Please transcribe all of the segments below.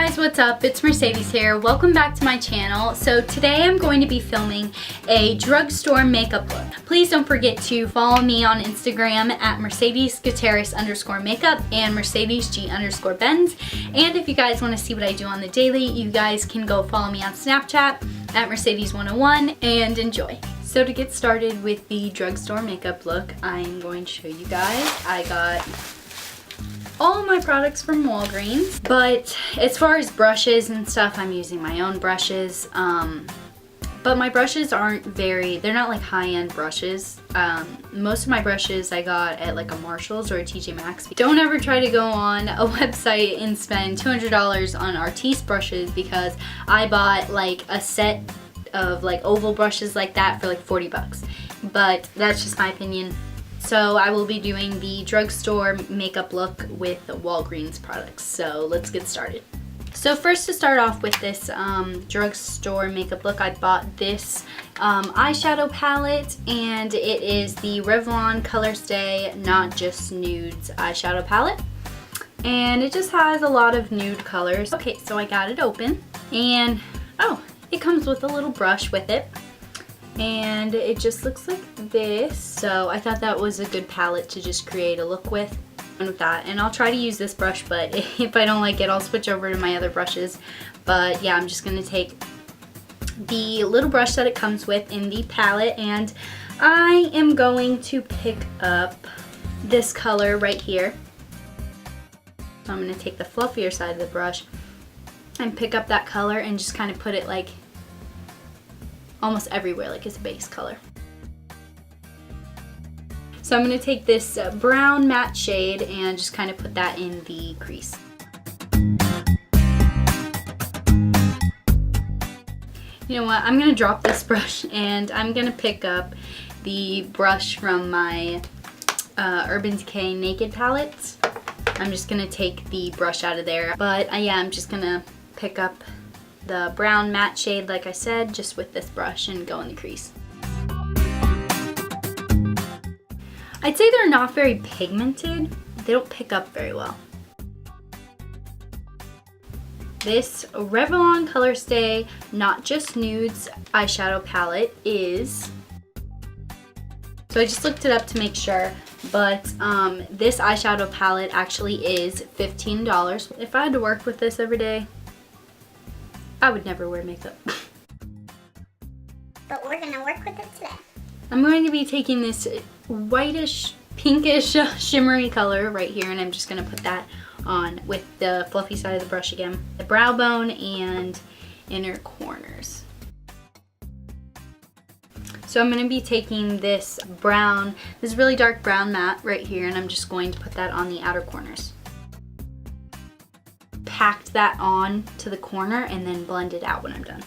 guys, what's up? It's Mercedes here. Welcome back to my channel. So today I'm going to be filming a drugstore makeup look. Please don't forget to follow me on Instagram at mercedesgutierrez_makeup and mercedesg_benz. And if you guys want to see what I do on the daily, you guys can go follow me on Snapchat at Mercedes101 and enjoy. So to get started with the drugstore makeup look, I'm going to show you guys. I got all of my products from Walgreens, but as far as brushes and stuff, I'm using my own brushes. But my brushes they're not like high-end brushes. Most of my brushes I got at like a Marshall's or a TJ Maxx. Don't ever try to go on a website and spend $200 on Artiste brushes, because I bought like a set of like oval brushes like that for like 40 bucks. But that's just my opinion. So I will be doing the drugstore makeup look with Walgreens products. So let's get started. So first, to start off with this drugstore makeup look, I bought this eyeshadow palette, and it is the Revlon Color Stay Not Just Nudes eyeshadow palette. And it just has a lot of nude colors. Okay, so I got it open, and oh, it comes with a little brush with it. And it just looks like this. So I thought that was a good palette to just create a look with that. And I'll try to use this brush, but if I don't like it, I'll switch over to my other brushes. But yeah, I'm just gonna take the little brush that it comes with in the palette, and I am going to pick up this color right here. So I'm gonna take the fluffier side of the brush and pick up that color and just kind of put it like almost everywhere, like it's a base color. So I'm going to take this brown matte shade and just kind of put that in the crease. You know what, I'm going to drop this brush and I'm going to pick up the brush from my Urban Decay Naked palette. I'm just going to take the brush out of there, but yeah, I'm just going to pick up the brown matte shade, like I said, just with this brush and go in the crease. I'd say they're not very pigmented. They don't pick up very well. This Revlon Color Stay Not Just Nudes eyeshadow palette is, so I just looked it up to make sure, but this eyeshadow palette actually is $15. If I had to work with this every day, I would never wear makeup. But we're gonna work with it today. I'm going to be taking this whitish, pinkish, shimmery color right here, and I'm just gonna put that on with the fluffy side of the brush again. The brow bone and inner corners. So I'm gonna be taking this brown, this really dark brown matte right here, and I'm just going to put that on the outer corners. Packed that on to the corner and then blend it out when I'm done.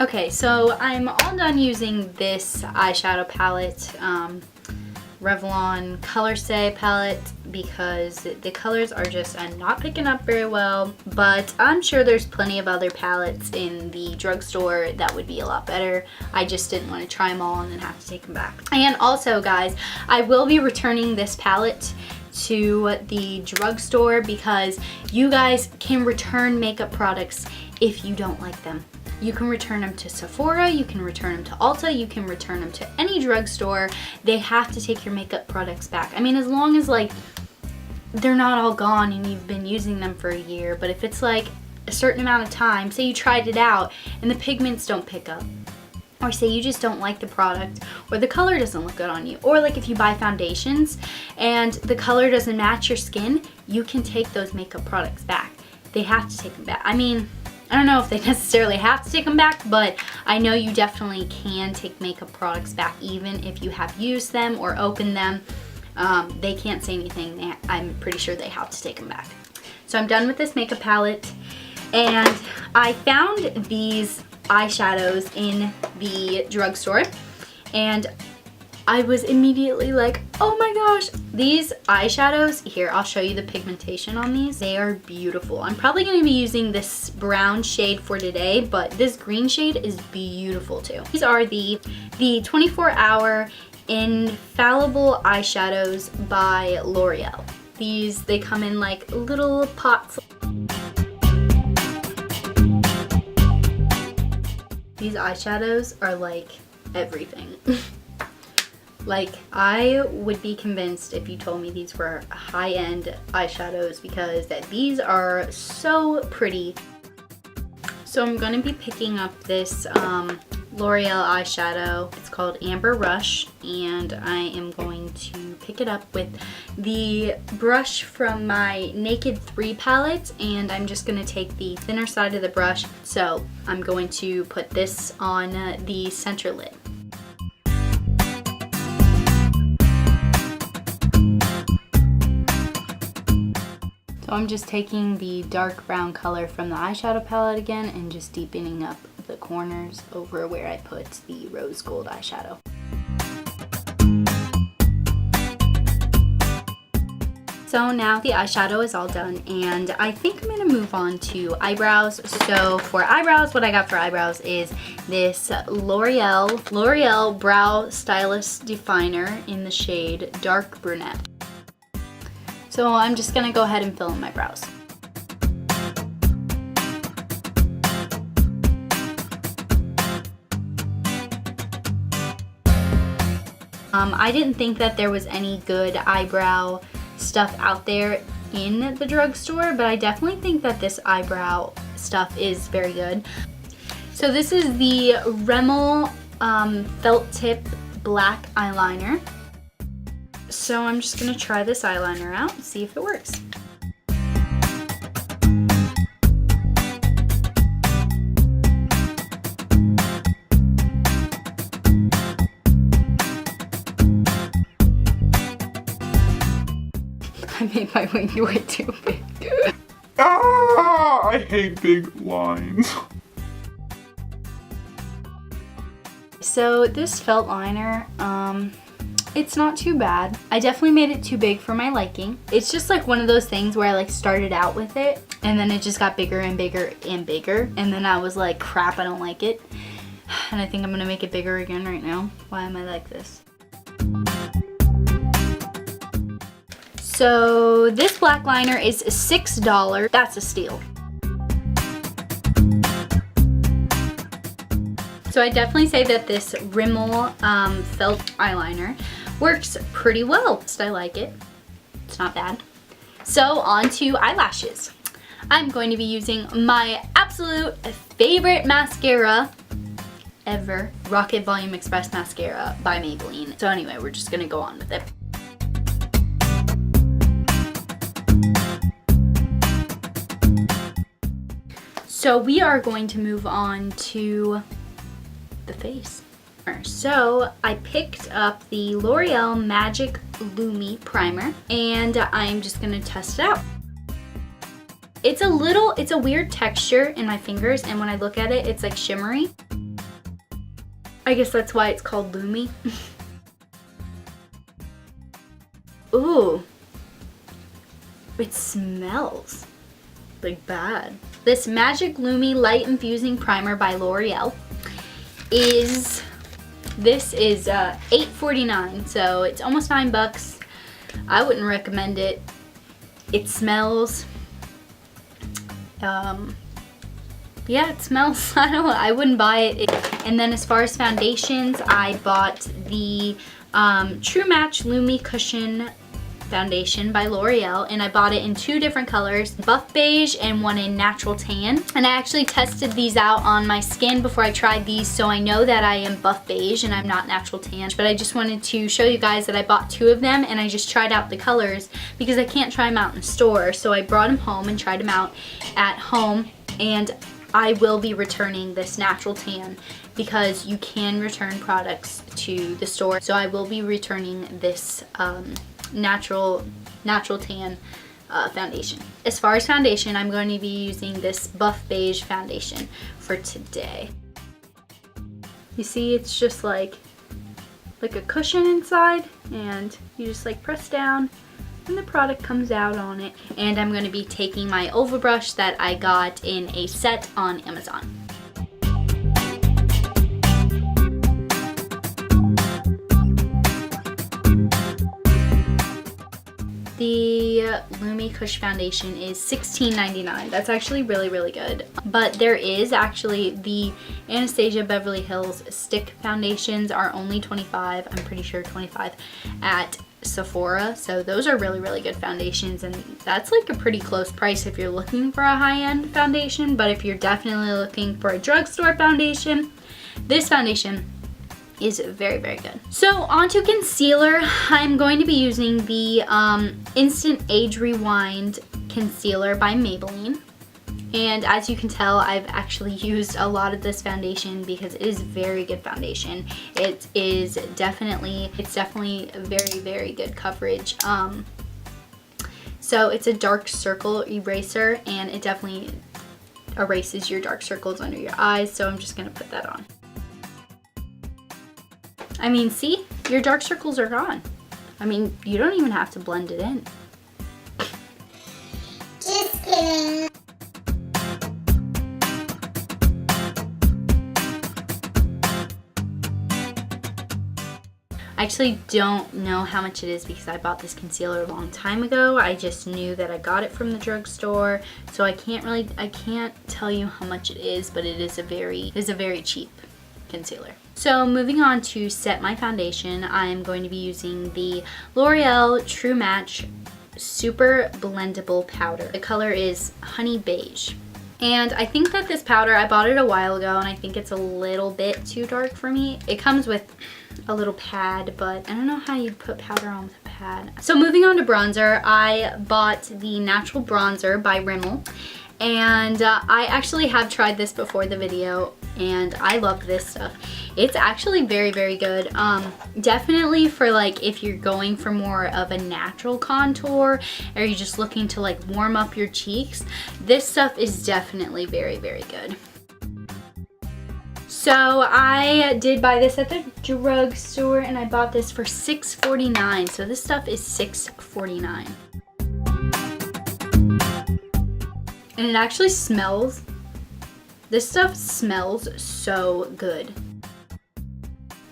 Okay, so I'm all done using this eyeshadow palette, Revlon Color Stay palette, because the colors are just not picking up very well, but I'm sure there's plenty of other palettes in the drugstore that would be a lot better. I just didn't want to try them all and then have to take them back. And also, guys, I will be returning this palette to the drugstore, because you guys can return makeup products if you don't like them. You can return them to Sephora, you can return them to Ulta, you can return them to any drugstore. They have to take your makeup products back. I mean, as long as like they're not all gone and you've been using them for a year. But if it's like a certain amount of time, say you tried it out and the pigments don't pick up, or say you just don't like the product, or the color doesn't look good on you, or like if you buy foundations and the color doesn't match your skin, you can take those makeup products back. They have to take them back. I mean, I don't know if they necessarily have to take them back, but I know you definitely can take makeup products back even if you have used them or opened them. They can't say anything. I'm pretty sure they have to take them back. So I'm done with this makeup palette, and I found these eyeshadows in the drugstore, and I was immediately like, oh my gosh, these eyeshadows, here, I'll show you the pigmentation on these. They are beautiful. I'm probably going to be using this brown shade for today, but this green shade is beautiful too. These are the 24-hour Infallible Eyeshadows by L'Oreal. these. They come in like little pots. These eyeshadows are like everything. Like, I would be convinced if you told me these were high-end eyeshadows because these are so pretty. So I'm going to be picking up this L'Oreal eyeshadow. It's called Amber Rush, and I am going to pick it up with the brush from my Naked 3 palette, and I'm just going to take the thinner side of the brush. So I'm going to put this on the center lid. So I'm just taking the dark brown color from the eyeshadow palette again and just deepening up the corners over where I put the rose gold eyeshadow. So now the eyeshadow is all done, and I think I'm gonna move on to eyebrows. So for eyebrows, what I got for eyebrows is this L'Oreal Brow Stylist Definer in the shade Dark Brunette. So I'm just gonna go ahead and fill in my brows. I didn't think that there was any good eyebrow stuff out there in the drugstore, but I definitely think that this eyebrow stuff is very good. So this is the Rimmel Felt Tip Black Eyeliner. So I'm just gonna try this eyeliner out and see if it works. I made my wing way too big. Ah, I hate big lines. So this felt liner, it's not too bad. I definitely made it too big for my liking. It's just like one of those things where I like started out with it and then it just got bigger and bigger and bigger, and then I was like, crap, I don't like it. And I think I'm gonna make it bigger again right now. Why am I like this? So this black liner is $6. That's a steal. So I definitely say that this Rimmel felt eyeliner works pretty well. I like it. It's not bad. So on to eyelashes. I'm going to be using my absolute favorite mascara ever, Rocket Volume Express Mascara by Maybelline. So anyway, we're just gonna go on with it. So we are going to move on to the face. So I picked up the L'Oreal Magic Lumi Primer, and I'm just gonna test it out. It's a weird texture in my fingers, and when I look at it, it's like shimmery. I guess that's why it's called Lumi. Ooh, it smells like bad. This Magic Lumi Light Infusing Primer by L'Oreal is $8.49, so it's almost $9. I wouldn't recommend it. It smells, yeah, it smells, I wouldn't buy it. And then as far as foundations, I bought the True Match Lumi Cushion foundation by L'Oreal, and I bought it in 2 different colors, buff beige and one in natural tan. And I actually tested these out on my skin before I tried these, so I know that I am buff beige and I'm not natural tan. But I just wanted to show you guys that I bought 2 of them, and I just tried out the colors because I can't try them out in the store. So I brought them home and tried them out at home, and I will be returning this natural tan because you can return products to the store. So I will be returning this natural tan foundation. As far as foundation, I'm going to be using this buff beige foundation for today. You see, it's just like a cushion inside, and you just like press down and the product comes out on it. And I'm going to be taking my oval brush that I got in a set on Amazon. The the Lumi Kush foundation is $16.99. That's actually really good. But there is actually the Anastasia Beverly Hills stick foundations are only $25. I'm pretty sure $25 at Sephora. So those are really good foundations, and that's like a pretty close price if you're looking for a high-end foundation. But if you're definitely looking for a drugstore foundation, this foundation is very good. So onto concealer. I'm going to be using the Instant Age Rewind concealer by Maybelline. And as you can tell, I've actually used a lot of this foundation because it is very good foundation. It's definitely very good coverage. So it's a dark circle eraser, and it definitely erases your dark circles under your eyes. So I'm just gonna put that on. I mean, see? Your dark circles are gone. I mean, you don't even have to blend it in. Just kidding. I actually don't know how much it is because I bought this concealer a long time ago. I just knew that I got it from the drugstore, so I can't tell you how much it is, but it is a very cheap concealer. So moving on to set my foundation, I'm going to be using the L'Oreal True Match Super Blendable Powder. The color is Honey Beige. And I think that this powder, I bought it a while ago, and I think it's a little bit too dark for me. It comes with a little pad, but I don't know how you put powder on with a pad. So moving on to bronzer, I bought the Natural Bronzer by Rimmel. And I actually have tried this before the video, and I love this stuff. It's actually very good. Definitely for like if you're going for more of a natural contour, or you're just looking to like warm up your cheeks, this stuff is definitely very good. So I did buy this at the drugstore, and I bought this for $6.49. So this stuff is $6.49. And it actually smells, this stuff smells so good.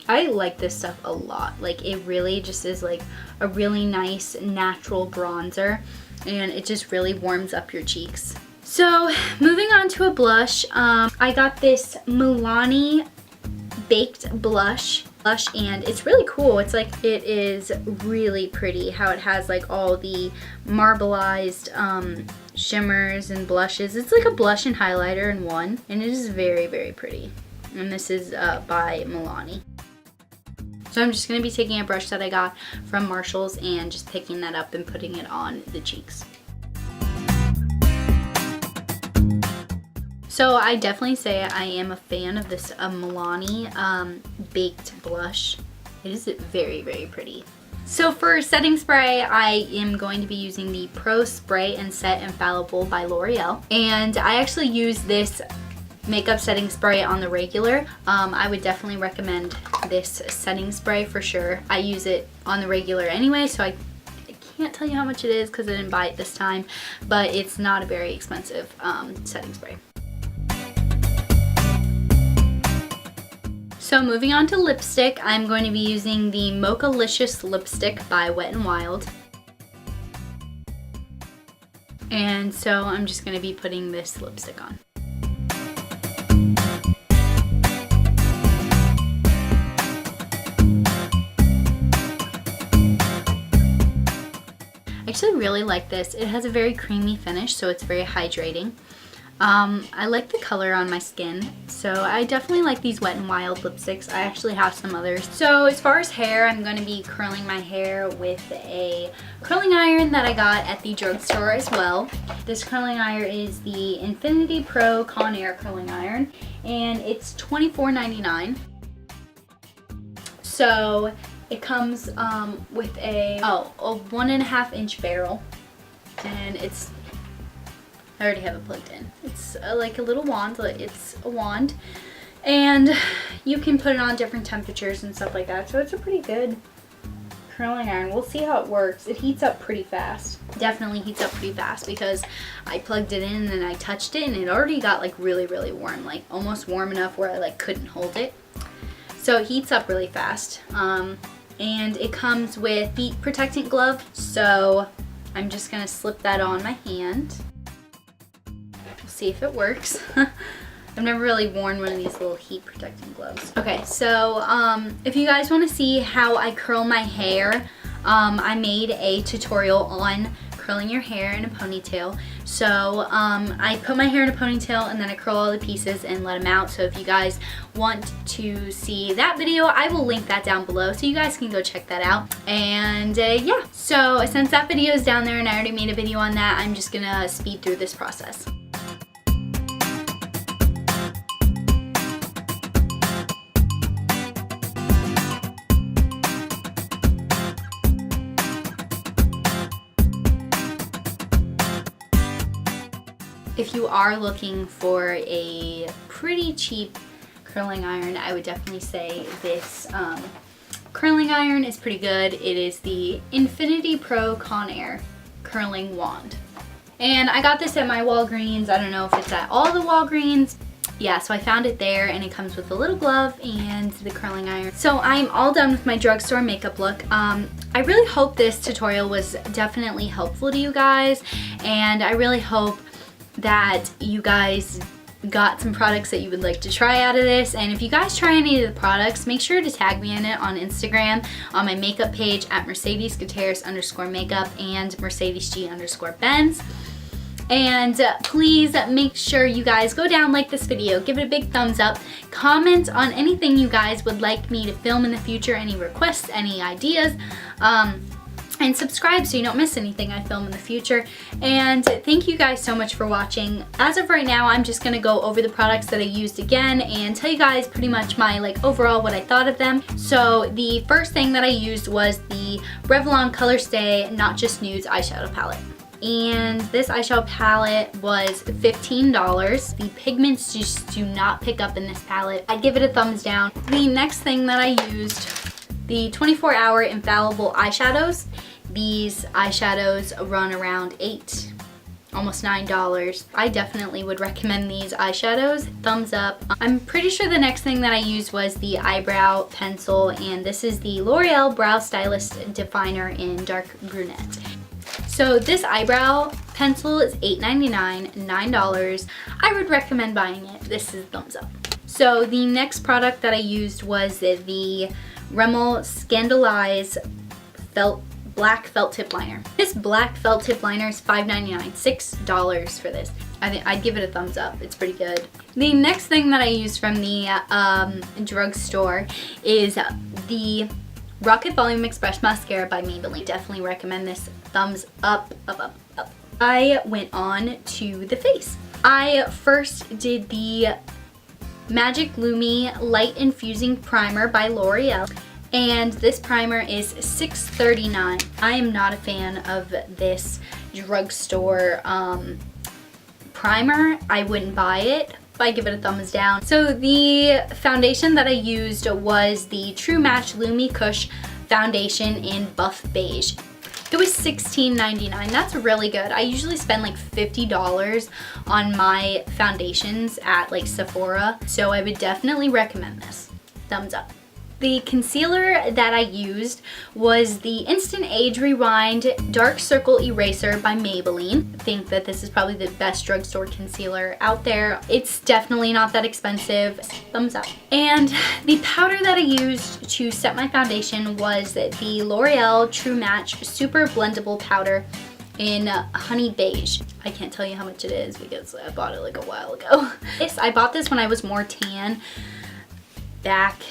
I like this stuff a lot. Like, it really just is like a really nice natural bronzer, and it just really warms up your cheeks. So moving on to a blush, I got this Milani Baked Blush, and it's really cool. It's like, it is really pretty how it has like all the marbleized shimmers and blushes. It's like a blush and highlighter in one, and it is very pretty. And this is by Milani. So I'm just going to be taking a brush that I got from Marshall's and just picking that up and putting it on the cheeks. So I definitely say I am a fan of this Milani Baked Blush. It is very pretty. So for setting spray, I am going to be using the Pro Spray and Set Infallible by L'Oreal. And I actually use this makeup setting spray on the regular. I would definitely recommend this setting spray for sure. I use it on the regular anyway, so I can't tell you how much it is because I didn't buy it this time, but it's not a very expensive setting spray. So moving on to lipstick, I'm going to be using the Mochalicious lipstick by Wet n Wild. And so I'm just going to be putting this lipstick on. I actually really like this. It has a very creamy finish, so it's very hydrating. I like the color on my skin, so I definitely like these Wet n Wild lipsticks. I actually have some others. So as far as hair, I'm going to be curling my hair with a curling iron that I got at the drugstore as well. This curling iron is the Infinity Pro Conair curling iron, and it's $24.99. So it comes with a 1.5 inch barrel, and it's, I already have it plugged in. It's like a little wand, it's a wand, and you can put it on different temperatures and stuff like that. So it's a pretty good curling iron. We'll see how it works. It heats up pretty fast. Definitely heats up pretty fast because I plugged it in and then I touched it and it already got like really warm, like almost warm enough where I like couldn't hold it. So it heats up really fast. And it comes with heat protectant glove. So I'm just gonna slip that on my hand. We'll see if it works. I've never really worn one of these little heat protecting gloves. Okay, so if you guys want to see how I curl my hair, I made a tutorial on curling your hair in a ponytail. So I put my hair in a ponytail and then I curl all the pieces and let them out. So if you guys want to see that video, I will link that down below so you guys can go check that out. And yeah, so since that video is down there and I already made a video on that, I'm just gonna speed through this process. If you are looking for a pretty cheap curling iron, I would definitely say this curling iron is pretty good. It is the Infinity Pro Conair curling wand. And I got this at my Walgreens. I don't know if it's at all the Walgreens. Yeah, so I found it there and it comes with a little glove and the curling iron. So I'm all done with my drugstore makeup look. I really hope this tutorial was definitely helpful to you guys, and I really hope that you guys got some products that you would like to try out of this. And if you guys try any of the products, make sure to tag me in it on Instagram on my makeup page at mercedesgutierrez_makeup and mercedesg_benz. And please make sure you guys go down, like this video, give it a big thumbs up, comment on anything you guys would like me to film in the future, any requests, any ideas, and subscribe so you don't miss anything I film in the future. And thank you guys so much for watching. As of right now, I'm just gonna go over the products that I used again and tell you guys pretty much my overall what I thought of them. So the first thing that I used was the Revlon Color Stay Not Just Nudes eyeshadow palette. And this eyeshadow palette was $15. The pigments just do not pick up in this palette. I give it a thumbs down. The next thing that I used, the 24-hour infallible eyeshadows. These eyeshadows run around $8, almost $9. I definitely would recommend these eyeshadows. Thumbs up. I'm pretty sure the next thing that I used was the eyebrow pencil, and this is the L'Oreal Brow Stylist Definer in dark brunette. So this eyebrow pencil is $8.99, $9. I would recommend buying it. This is thumbs up. So the next product that I used was the Rimmel Scandaleyes black felt tip liner. This black felt tip liner is $5.99, $6 for this. I think I'd give it a thumbs up. It's pretty good. The next thing that I used from the drugstore is the Rocket Volume Express Mascara by Maybelline. Definitely recommend this. Thumbs up, up, up, up. I went on to the face. I first did the Magic Lumi Light Infusing Primer by L'Oreal. And this primer is $6.39. I am not a fan of this drugstore primer. I wouldn't buy it, but I give it a thumbs down. So the foundation that I used was the True Match Lumi Kush foundation in Buff Beige. It was $16.99. That's really good. I usually spend like $50 on my foundations at Sephora, so I would definitely recommend this. Thumbs up. The concealer that I used was the Instant Age Rewind Dark Circle Eraser by Maybelline. I think that this is probably the best drugstore concealer out there. It's definitely not that expensive. Thumbs up. And the powder that I used to set my foundation was the L'Oreal True Match Super Blendable Powder in Honey Beige. I can't tell you how much it is because I bought it a while ago. I bought this when I was more tan back,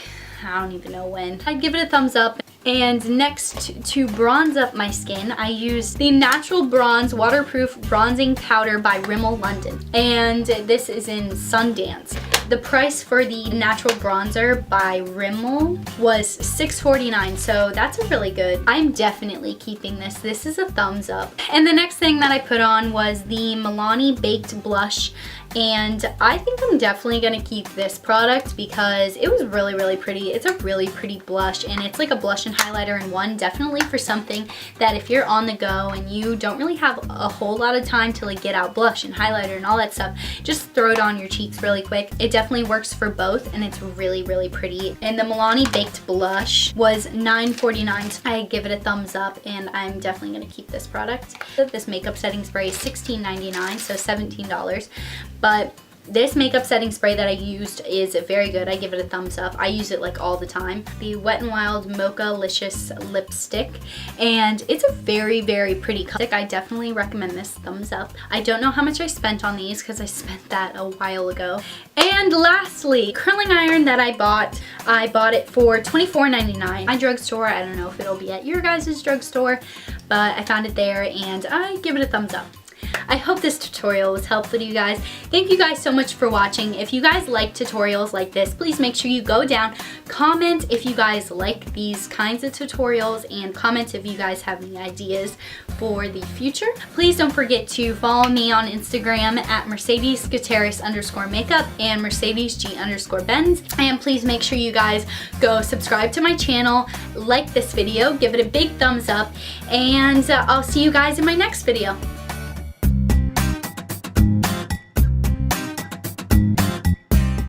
I don't even know when. I'd give it a thumbs up. And next, to bronze up my skin, I used the Natural Bronze Waterproof Bronzing Powder by Rimmel London. And this is in Sundance. The price for the natural bronzer by Rimmel was $6.49, so that's a really good. I'm definitely keeping this. This is a thumbs up. And the next thing that I put on was the Milani Baked Blush, and I think I'm definitely gonna keep this product because it was really, really pretty. It's a really pretty blush, and it's like a blush and highlighter in one. Definitely for something that if you're on the go and you don't really have a whole lot of time to get out blush and highlighter and all that stuff, just throw it on your cheeks really quick. It definitely works for both, and it's really, really pretty. And the Milani Baked Blush was $9.49. So I give it a thumbs up, and I'm definitely gonna keep this product. This makeup setting spray is $16.99, so $17. But this makeup setting spray that I used is very good. I give it a thumbs up. I use it like all the time. The Wet n Wild Mocha-licious lipstick, and it's a very, very pretty color. I definitely recommend this, thumbs up. I don't know how much I spent on these because I spent that a while ago. And lastly, curling iron that I bought it for $24.99. My drugstore, I don't know if it'll be at your guys' drugstore, but I found it there and I give it a thumbs up. I hope this tutorial was helpful to you guys. Thank you guys so much for watching. If you guys like tutorials like this, please make sure you go down, comment if you guys like these kinds of tutorials, and comment if you guys have any ideas for the future. Please don't forget to follow me on Instagram at mercedesgutierrez_makeup and mercedesg_benz. And please make sure you guys go subscribe to my channel, like this video, give it a big thumbs up, and I'll see you guys in my next video.